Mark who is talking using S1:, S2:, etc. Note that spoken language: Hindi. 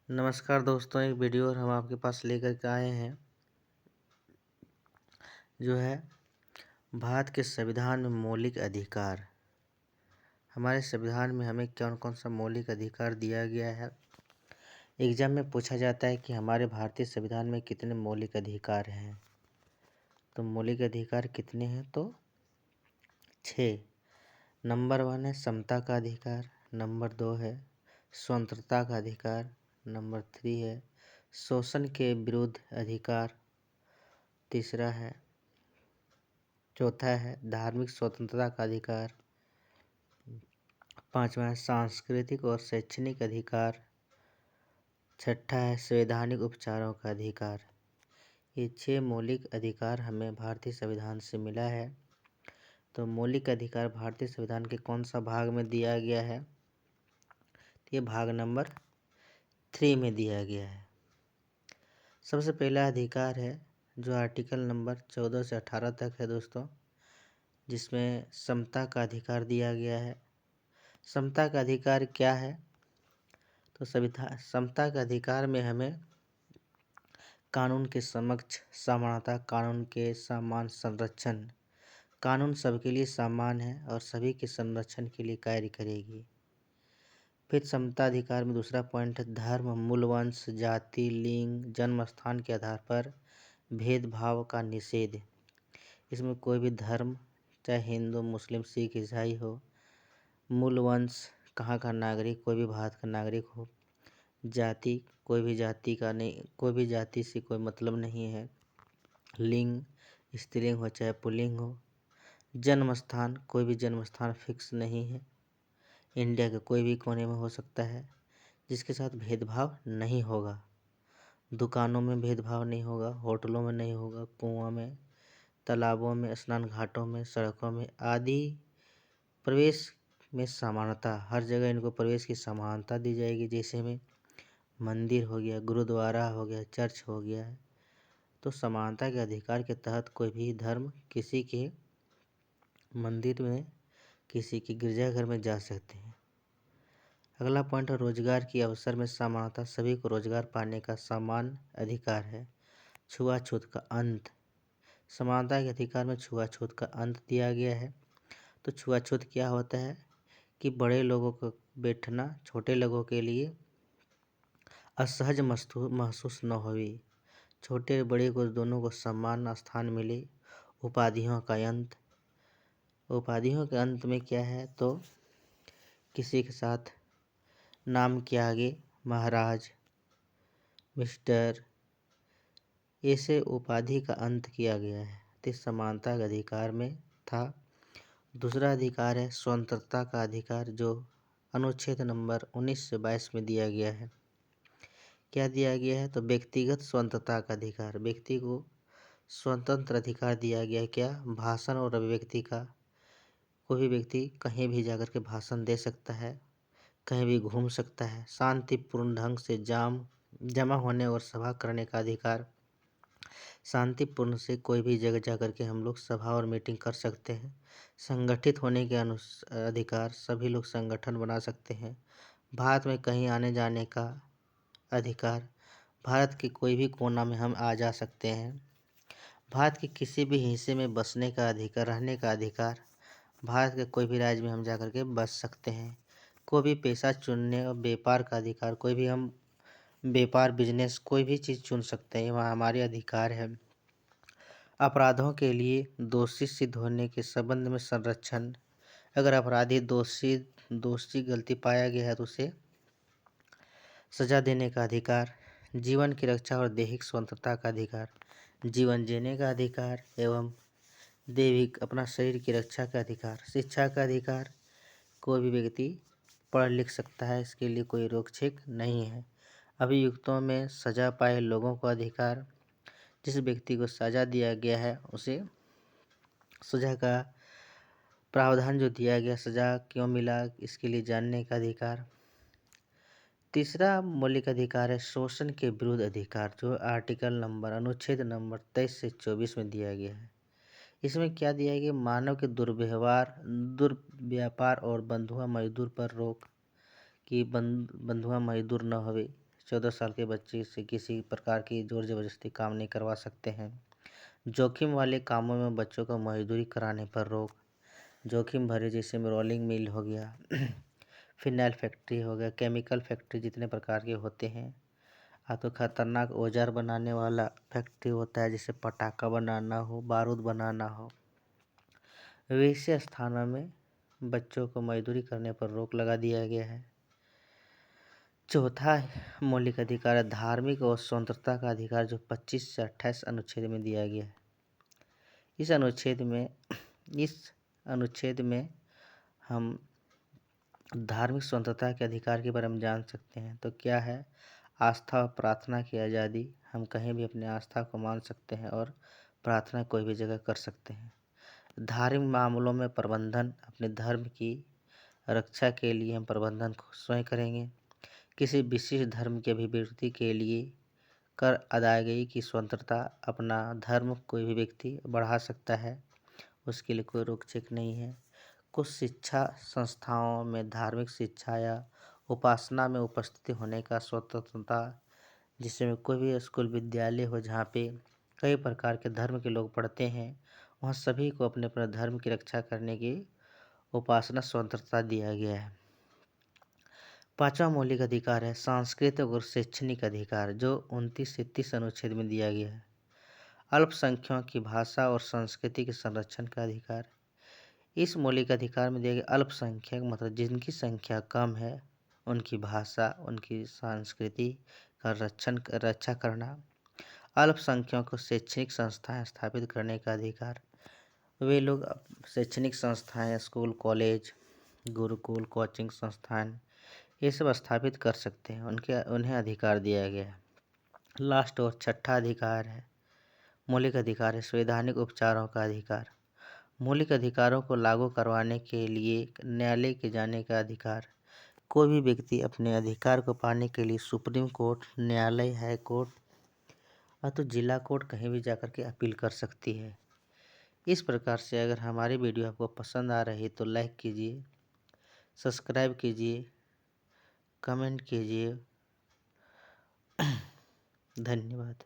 S1: नमस्कार दोस्तों, एक वीडियो और हम आपके पास लेकर के आए हैं जो है भारत के संविधान में मौलिक अधिकार। हमारे संविधान में हमें कौन कौन सा मौलिक अधिकार दिया गया है। एग्जाम में पूछा जाता है कि हमारे भारतीय संविधान में कितने मौलिक अधिकार हैं। तो मौलिक अधिकार कितने हैं? तो 6। नंबर 1 है समता का अधिकार, नंबर 2 है स्वतंत्रता का अधिकार, नंबर 3 है शोषण के विरुद्ध अधिकार, तीसरा है चौथा है धार्मिक स्वतंत्रता का अधिकार, पांचवा है सांस्कृतिक और शैक्षणिक अधिकार, छठा है संवैधानिक उपचारों का अधिकार। ये 6 मौलिक अधिकार हमें भारतीय संविधान से मिला है। तो मौलिक अधिकार भारतीय संविधान के कौन सा भाग में दिया गया है? ये भाग नंबर 3 में दिया गया है। सबसे पहला अधिकार है जो आर्टिकल नंबर 14 से 18 तक है दोस्तों, जिसमें समता का अधिकार दिया गया है। समता का अधिकार क्या है? तो समता के अधिकार में हमें कानून के समक्ष समानता, कानून के समान संरक्षण, कानून सबके लिए समान है और सभी के संरक्षण के लिए कार्य करेगी। फिर समता अधिकार में दूसरा पॉइंट है धर्म, मूल, वंश, जाति, लिंग, जन्म स्थान के आधार पर भेदभाव का निषेध। इसमें कोई भी धर्म, चाहे हिंदू, मुस्लिम, सिख, ईसाई हो, मूल, वंश, कहाँ का नागरिक, कोई भी भारत का नागरिक हो, जाति, कोई भी जाति का नहीं, कोई भी जाति से कोई मतलब नहीं है, लिंग, स्त्रीलिंग हो चाहे पुल्लिंग हो, जन्म स्थान, कोई भी जन्म स्थान फिक्स नहीं है, इंडिया के कोई भी कोने में हो सकता है, जिसके साथ भेदभाव नहीं होगा। दुकानों में भेदभाव नहीं होगा, होटलों में नहीं होगा, कुआं में, तालाबों में, स्नान घाटों में, सड़कों में आदि प्रवेश में समानता, हर जगह इनको प्रवेश की समानता दी जाएगी। जैसे में मंदिर हो गया, गुरुद्वारा हो गया, चर्च हो गया है, तो समानता के अधिकार के तहत कोई भी धर्म किसी के मंदिर में, किसी के गिरजाघर में जा सकते हैं। अगला पॉइंट है रोजगार की अवसर में समानता, सभी को रोजगार पाने का समान अधिकार है। छुआछूत का अंत, समानता के अधिकार में छुआछूत का अंत दिया गया है। तो छुआछूत क्या होता है कि बड़े लोगों को बैठना छोटे लोगों के लिए असहज महसूस न होवे, छोटे बड़े को दोनों को समान स्थान मिले। उपाधियों का अंत, उपाधियों के अंत में क्या है? तो किसी के साथ नाम के आगे महाराज, मिस्टर, ऐसे उपाधि का अंत किया गया है। तो समानता के अधिकार में था। दूसरा अधिकार है स्वतंत्रता का अधिकार, जो अनुच्छेद नंबर 19 से 22 में दिया गया है। क्या दिया गया है? तो व्यक्तिगत स्वतंत्रता का अधिकार, व्यक्ति को स्वतंत्र अधिकार दिया गया है। क्या? भाषण और अभिव्यक्ति का। कोई भी व्यक्ति कहीं भी जाकर के भाषण दे सकता है, कहीं भी घूम सकता है। शांतिपूर्ण ढंग से जमा होने और सभा करने का अधिकार, शांतिपूर्ण से कोई भी जगह जाकर के हम लोग सभा और मीटिंग कर सकते हैं। संगठित होने के अधिकार, सभी लोग संगठन बना सकते हैं। भारत में कहीं आने जाने का अधिकार, भारत के कोई भी कोना में हम आ जा सकते हैं। भारत के किसी भी हिस्से में बसने का अधिकार, रहने का अधिकार, भारत के कोई भी राज्य में हम जाकर के बस सकते हैं। कोई भी पेशा चुनने और व्यापार का अधिकार, कोई भी हम व्यापार, बिजनेस, कोई भी चीज़ चुन सकते हैं, वहाँ हमारे अधिकार है। अपराधों के लिए दोषी सिद्ध होने के संबंध में संरक्षण, अगर अपराधी दोषी गलती पाया गया है तो उसे सजा देने का अधिकार। जीवन की रक्षा और दैहिक स्वतंत्रता का अधिकार, जीवन जीने का अधिकार एवं दैहिक अपना शरीर की रक्षा का अधिकार। शिक्षा का अधिकार, कोई भी व्यक्ति पढ़ लिख सकता है, इसके लिए कोई रोक छेक नहीं है। अभियुक्तों में सजा पाए लोगों को अधिकार, जिस व्यक्ति को सजा दिया गया है उसे सजा का प्रावधान जो दिया गया, सजा क्यों मिला, इसके लिए जानने का अधिकार। तीसरा मौलिक अधिकार है शोषण के विरुद्ध अधिकार, जो आर्टिकल नंबर अनुच्छेद नंबर 23 से 24 में दिया गया है। इसमें क्या दिया गया? मानव के दुर्व्यापार और बंधुआ मजदूर पर रोक, कि बंधुआ मजदूर न होवे, 14 साल के बच्चे से किसी प्रकार की ज़ोर ज़बरदस्ती काम नहीं करवा सकते हैं। जोखिम वाले कामों में बच्चों को मजदूरी कराने पर रोक। जोखिम भरे जैसे में रोलिंग मिल हो गया, फिनाइल फैक्ट्री हो गया, केमिकल फैक्ट्री जितने प्रकार के होते हैं। तो खतरनाक औजार बनाने वाला फैक्ट्री होता है, जैसे पटाखा बनाना हो, बारूद बनाना हो। वैसे स्थानों में बच्चों को मजदूरी करने पर रोक लगा दिया गया है। चौथा मौलिक अधिकार है धार्मिक और स्वतंत्रता का अधिकार, जो 25 से 28 अनुच्छेद में दिया गया है। इस अनुच्छेद में हम धार्मिक स्वतंत्रता के अधिकार के बारे में जान सकते हैं। तो क्या है? आस्था और प्रार्थना की आज़ादी। हम कहीं भी अपनी आस्था को मान सकते हैं और प्रार्थना कोई भी जगह कर सकते हैं। धार्मिक मामलों में प्रबंधन, अपने धर्म की रक्षा के लिए हम प्रबंधन को स्वयं करेंगे। किसी विशिष्ट धर्म की अभिव्यक्ति के लिए कर अदायगी की स्वतंत्रता। अपना धर्म कोई भी व्यक्ति बढ़ा सकता है, उसके लिए कोई रोक छेक नहीं है। कुछ शिक्षा संस्थाओं में धार्मिक शिक्षा या उपासना में उपस्थिति होने का स्वतंत्रता, जिसमें कोई भी स्कूल विद्यालय हो जहाँ पे कई प्रकार के धर्म के लोग पढ़ते हैं, वहाँ सभी को अपने अपने धर्म की रक्षा करने की उपासना स्वतंत्रता दिया गया है। पांचवा मौलिक अधिकार है सांस्कृतिक और शैक्षणिक अधिकार, जो 29 से 30 अनुच्छेद में दिया गया है। अल्पसंख्यकों की भाषा और संस्कृति के संरक्षण का अधिकार। इस मौलिक अधिकार में दिया गया अल्पसंख्यक मतलब जिनकी संख्या कम है, उनकी भाषा, उनकी संस्कृति का रक्षा करना। अल्पसंख्यकों को शैक्षणिक संस्थाएं स्थापित करने का अधिकार। वे लोग शैक्षणिक संस्थाएं, स्कूल, कॉलेज, गुरुकुल, कोचिंग संस्थान ये सब स्थापित कर सकते हैं, उन्हें अधिकार दिया गया है। लास्ट और छठा अधिकार है मौलिक अधिकार है संवैधानिक उपचारों का अधिकार। मौलिक अधिकारों को लागू करवाने के लिए न्यायालय के जाने का अधिकार। कोई भी व्यक्ति अपने अधिकार को पाने के लिए सुप्रीम कोर्ट, न्यायालय, हाई कोर्ट तो जिला कोर्ट कहीं भी जाकर के अपील कर सकती है। इस प्रकार से अगर हमारी वीडियो आपको पसंद आ रही है तो लाइक कीजिए, सब्सक्राइब कीजिए, कमेंट कीजिए। धन्यवाद।